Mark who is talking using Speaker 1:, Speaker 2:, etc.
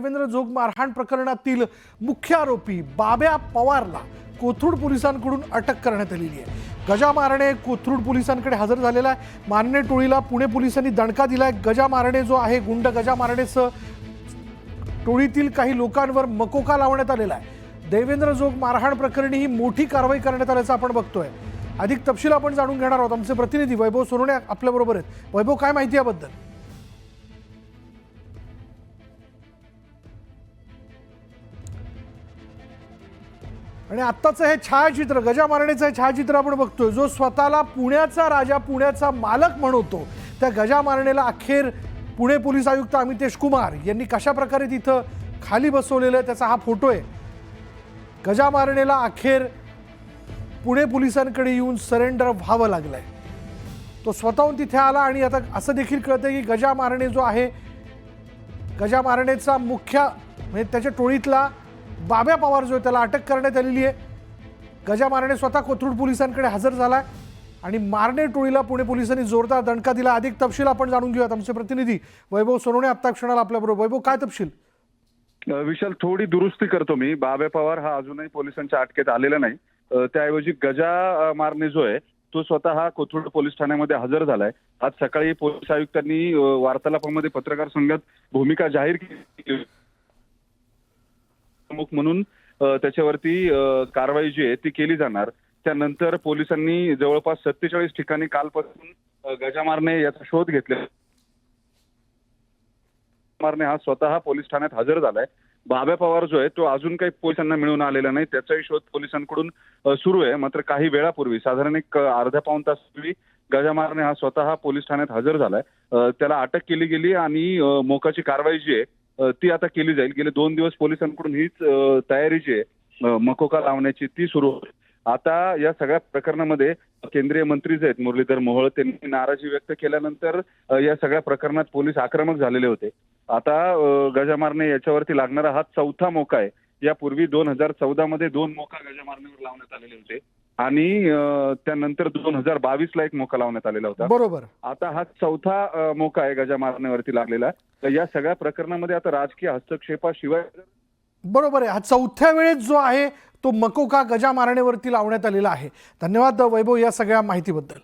Speaker 1: देवेंद्र जोग मारहाण प्रकरणातील मुख्य आरोपी बाब्या पवारला कोथरूड पोलिसांकडून अटक करण्यात आलेली आहे। गजा मारणे कोथरूड पोलिसांकडे हजर झालेला आहे। मारणे टोळीला पुणे पोलिसांनी दणका दिलाय। गजा मारणे जो आहे गुंड गजा मारणेसह टोळीतील काही लोकांवर मकोका लावण्यात आलेला आहे। देवेंद्र जोग मारहाण प्रकरणी ही मोठी कारवाई करण्यात आल्याचं आपण बघतोय। अधिक तपशील आपण जाणून घेणार आहोत। आमचे प्रतिनिधी वैभव सोनवणे आपल्या बरोबर आहेत। वैभव, काय माहिती याबद्दल? आणि आत्ताचं हे छायाचित्र, गजा मारणेचं हे छायाचित्र आपण बघतोय, जो स्वतःला पुण्याचा राजा, पुण्याचा मालक म्हणतो, त्या गजा मारणेला अखेर पुणे पोलीस आयुक्त अमितेश कुमार यांनी कशा प्रकारे तिथं खाली बसवलेलं आहे त्याचा हा फोटो आहे। गजा मारणेला अखेर पुणे पोलिसांकडे येऊन सरेंडर व्हावं लागलंय। तो स्वतःहून तिथे आला आणि आता असं देखील कळतंय की गजा मारणे जो आहे, गजा मारणेचा मुख्य म्हणजे त्याच्या टोळीतला बाब्या पवार जो, त्याला अटक करण्यात आलेली आहे। गजा मारणे स्वतः कोथरूड पोलिसांकडे हजर झालाय आणि मारणे टोळीला पुणे पोलिसांनी जोरदार दणका दिला। अधिक तपशील आपण जाणून घेऊयात। आमचे प्रतिनिधी वैभव सोनवणे आता क्षणाला आपल्या बरोबर। वैभव, काय तपशील?
Speaker 2: विशाल, थोडी दुरुस्ती करतो मी। बाब्या पवार हा अजूनही पोलिसांच्या अटकेत आलेला नाही। त्याऐवजी गजा मारणे जो आहे तो स्वतः कोथरूड पोलीस ठाण्यामध्ये हजर झालाय। आज सकाळी पोलीस आयुक्तांनी वार्तालापामध्ये पत्रकार संघात भूमिका जाहीर केली म्हणून त्याच्यावरती कारवाई जी आहे ती केली जाणार। त्यानंतर पोलिसांनी जवळपास 47 ठिकाणी कालपासून गजा मारणे याचा शोध घेतला। मारणे हा स्वतः पोलीस ठाण्यात हजर झालाय। बाब्या पवार जो आहे तो अजून काही पोलिसांना मिळून आलेला नाही, त्याचाही शोध पोलिसांकडून सुरू आहे। मात्र काही वेळापूर्वी, साधारण एक अर्ध्या पाऊण तासापूर्वी गजा मारणे हा स्वतः पोलीस ठाण्यात हजर झालाय। त्याला अटक केली गेली आणि मोकाची कारवाई जी आहे ती आता केली जाईल। गेले 2 दिवस पोलिसांकडून हीच तयारी जी आहे मकोका लावण्याची ती सुरू होती। आता या सगळ्या प्रकरणामध्ये केंद्रीय मंत्री जे आहेत मुरलीधर मोहोळ, त्यांनी नाराजी व्यक्त केल्यानंतर या सगळ्या प्रकरणात पोलीस आक्रमक झालेले होते। आता गजा मारणे याच्यावरती लागणारा हा 4था मोका आहे। यापूर्वी 2014 मध्ये 2 मोका गजा मारणेवर लावण्यात आलेले होते आणि त्यानंतर 2022 एक मोका लावण्यात आलेला होता।
Speaker 1: बरोबर,
Speaker 2: आता हा 4था मोका आहे गजा मारण्यावरती लागलेला। तर या सगळ्या प्रकरणामध्ये आता राजकीय हस्तक्षेपाशिवाय
Speaker 1: बरोबर आहे, हा 4थ्या वेळेस जो आहे तो मकोका गजा मारणेवरती लावण्यात आलेला आहे। धन्यवाद वैभव या सगळ्या माहितीबद्दल।